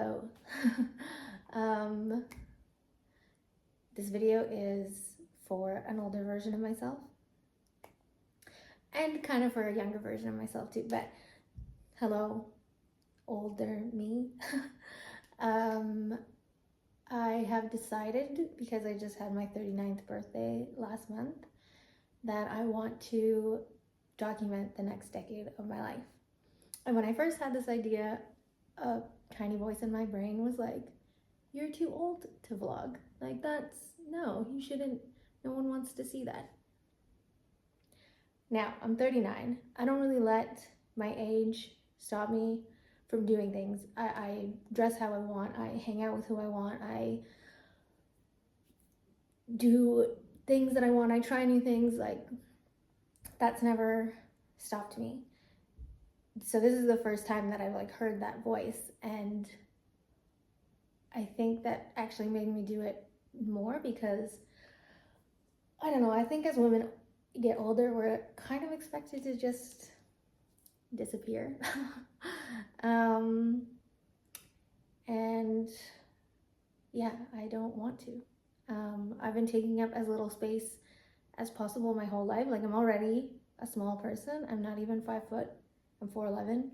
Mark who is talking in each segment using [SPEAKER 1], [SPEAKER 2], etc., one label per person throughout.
[SPEAKER 1] Hello. um, this video is for an older version of myself and kind of for a younger version of myself too, but hello, older me. I have decided, because I just had my 39th birthday last month, that I want to document the next decade of my life. And when I first had this idea, a tiny voice in my brain was like, you're too old to vlog. Like, no, you shouldn't, no one wants to see that. Now, I'm 39. I don't really let my age stop me from doing things. I dress how I want, I hang out with who I want, I do things that I want, I try new things. Like, that's never stopped me. So this is the first time that I've like heard that voice, and I think that actually made me do it more because, I don't know, I think as women get older, we're kind of expected to just disappear. And yeah, I don't want to. I've been taking up as little space as possible my whole life. Like, I'm already a small person. I'm not even 5 foot. I'm 4'11".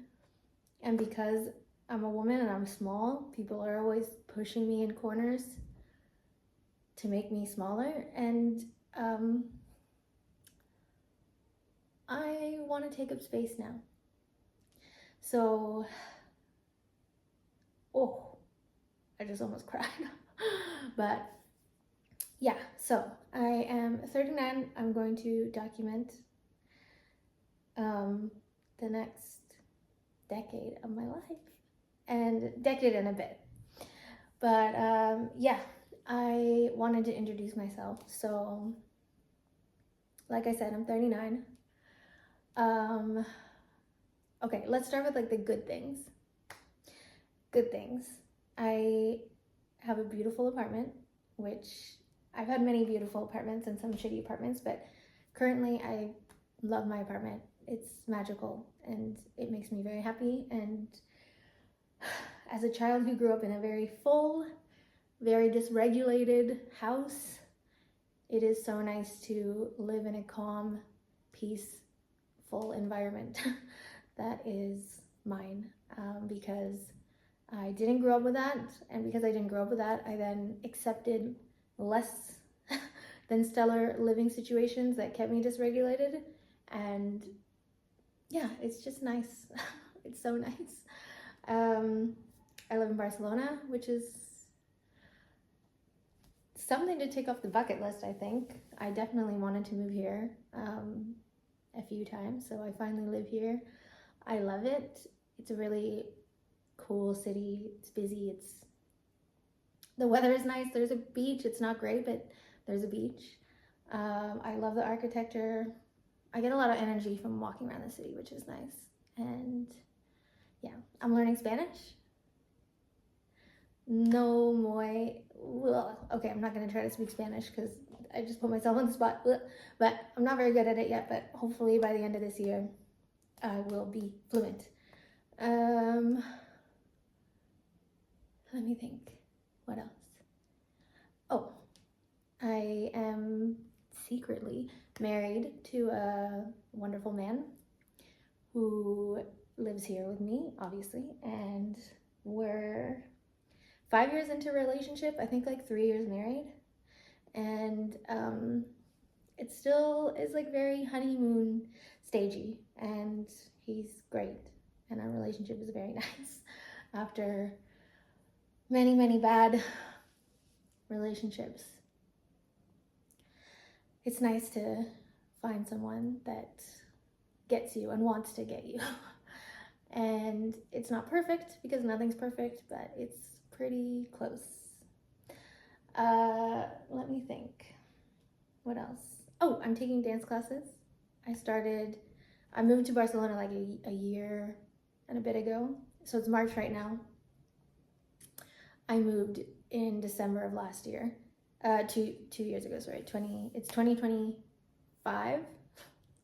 [SPEAKER 1] And because I'm a woman and I'm small, people are always pushing me in corners to make me smaller. And I want to take up space now. So, I just almost cried. But yeah, so I am 39. I'm going to document the next decade of my life, and decade and a bit. But yeah, I wanted to introduce myself. So like I said, I'm 39. Okay, let's start with like the good things. Good things. I have a beautiful apartment, which I've had many beautiful apartments and some shitty apartments, but currently I love my apartment. It's magical and it makes me very happy. And as a child who grew up in a very full, very dysregulated house, it is so nice to live in a calm, peaceful environment that is mine, because I didn't grow up with that. And because I didn't grow up with that, I then accepted less than stellar living situations that kept me dysregulated. And yeah, it's just nice. It's so nice. I live in Barcelona, which is something to take off the bucket list, I think. I definitely wanted to move here a few times, so I finally live here. I love it. It's a really cool city. It's busy. The weather is nice. There's a beach. It's not great, but there's a beach. I love the architecture. I get a lot of energy from walking around the city, which is nice. And yeah, I'm learning Spanish. No muy, okay, I'm not gonna try to speak Spanish because I just put myself on the spot, but I'm not very good at it yet, but hopefully by the end of this year, I will be fluent. Let me think, what else? Oh, I am secretly married to a wonderful man who lives here with me, obviously, and we're 5 years into a relationship, I think like 3 years married, and it still is like very honeymoon stagey, and he's great, and our relationship is very nice after many bad relationships. It's nice to find someone that gets you and wants to get you. And it's not perfect because nothing's perfect, but it's pretty close. Let me think. What else? Oh, I'm taking dance classes. I moved to Barcelona like a year and a bit ago. So it's March right now. I moved in December of last year. 2 years ago, sorry. It's 2025.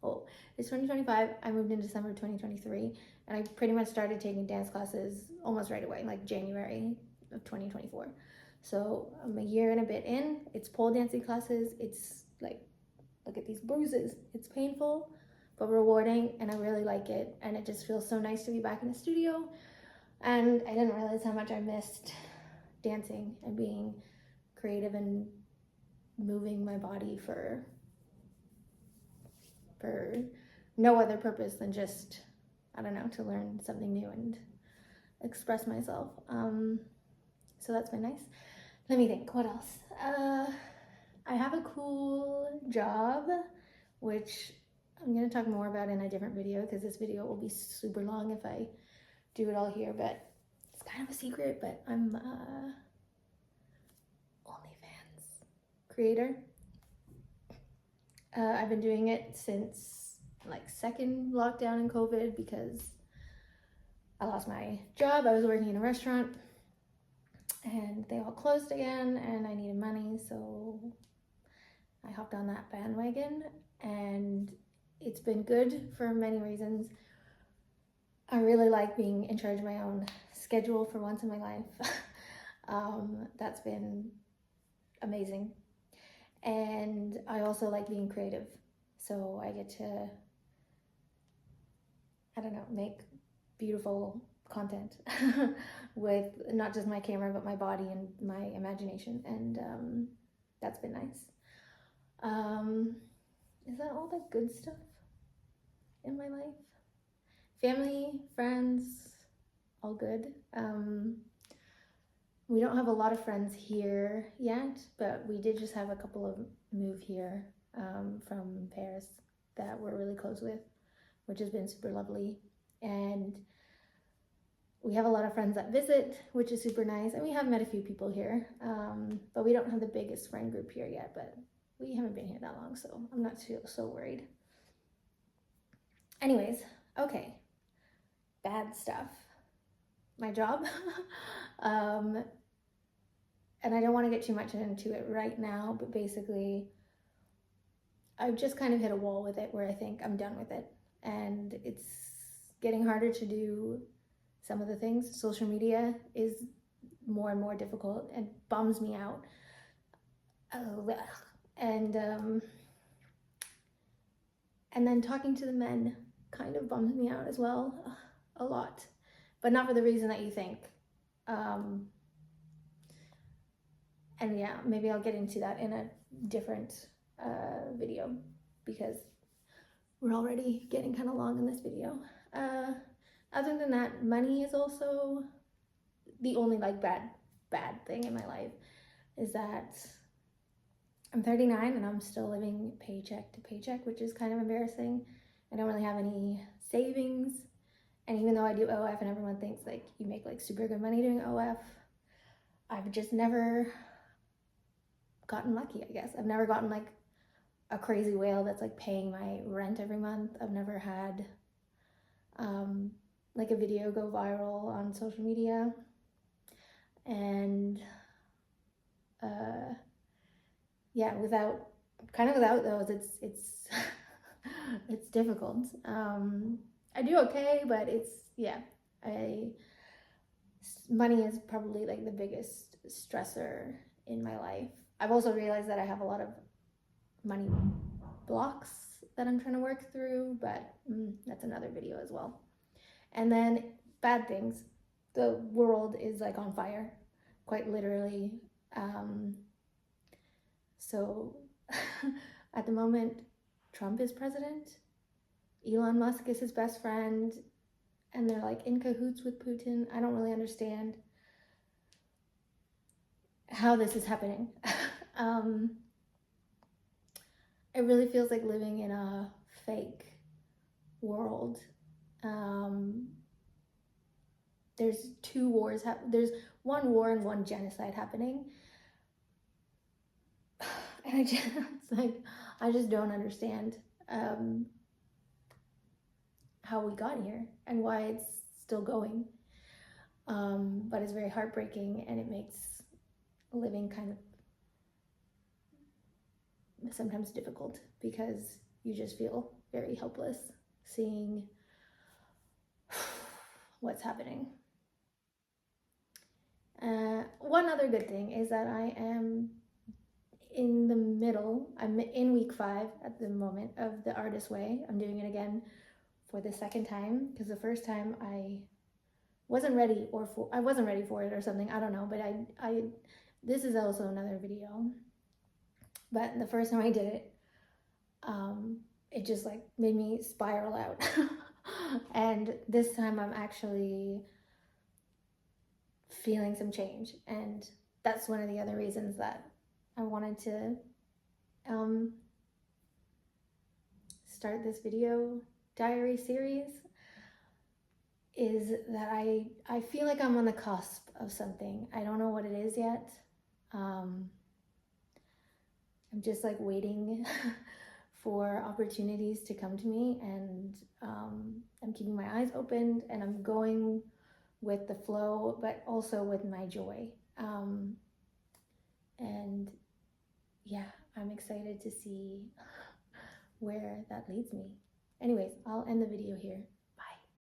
[SPEAKER 1] Oh, it's 2025. I moved in December 2023. And I pretty much started taking dance classes almost right away, like January of 2024. So I'm a year and a bit in. It's pole dancing classes. It's like, look at these bruises. It's painful, but rewarding, and I really like it. And it just feels so nice to be back in the studio. And I didn't realize how much I missed dancing and being creative and moving my body for no other purpose than just, I don't know, to learn something new and express myself. So that's been nice. Let me think, what else? I have a cool job, which I'm gonna talk more about in a different video, because this video will be super long if I do it all here, but it's kind of a secret, but I'm OnlyFans creator. I've been doing it since like second lockdown in COVID because I lost my job. I was working in a restaurant and they all closed again and I needed money, so I hopped on that bandwagon, and it's been good for many reasons. I really like being in charge of my own schedule for once in my life. That's been amazing. And I also like being creative. So I get to, I don't know, make beautiful content with not just my camera, but my body and my imagination. And that's been nice. Is that all the good stuff in my life? Family, friends, all good. We don't have a lot of friends here yet, but we did just have a couple of move here from Paris that we're really close with, which has been super lovely. And we have a lot of friends that visit, which is super nice. And we have met a few people here, but we don't have the biggest friend group here yet, but we haven't been here that long, so I'm not so worried. Anyways, okay, bad stuff. My job. And I don't want to get too much into it right now, but basically I've just kind of hit a wall with it where I think I'm done with it, and it's getting harder to do some of the things. Social media is more and more difficult and bums me out. And then talking to the men kind of bums me out as well, a lot, but not for the reason that you think. And yeah, maybe I'll get into that in a different video, because we're already getting kind of long in this video. Other than that, money is also the only like bad thing in my life, is that I'm 39 and I'm still living paycheck to paycheck, which is kind of embarrassing. I don't really have any savings. And even though I do OF and everyone thinks like you make like super good money doing OF, I've just never gotten lucky, I guess. I've never gotten like a crazy whale that's like paying my rent every month. I've never had like a video go viral on social media. And yeah, without those, it's it's difficult. I do okay, but it's, yeah, money is probably like the biggest stressor in my life. I've also realized that I have a lot of money blocks that I'm trying to work through, but that's another video as well. And then bad things. The world is like on fire, quite literally. So at the moment, Trump is president, Elon Musk is his best friend, and they're like in cahoots with Putin. I don't really understand how this is happening. It really feels like living in a fake world. There's two wars, there's one war and one genocide happening. And I just don't understand how we got here and why it's still going. But it's very heartbreaking, and it makes living kind of sometimes difficult, because you just feel very helpless seeing what's happening. One other good thing is that I am in the middle, I'm in week 5 at the moment of the Artist Way. I'm doing it again for the second time, because the first time I wasn't ready, or I wasn't ready for it or something, I don't know, but I this is also another video, but the first time I did it, it just like made me spiral out. And this time I'm actually feeling some change, and that's one of the other reasons that I wanted to start this video diary series, is that I feel like I'm on the cusp of something. I don't know what it is yet. I'm just like waiting for opportunities to come to me, and I'm keeping my eyes open, and I'm going with the flow, but also with my joy. And yeah, I'm excited to see where that leads me. Anyways, I'll end the video here.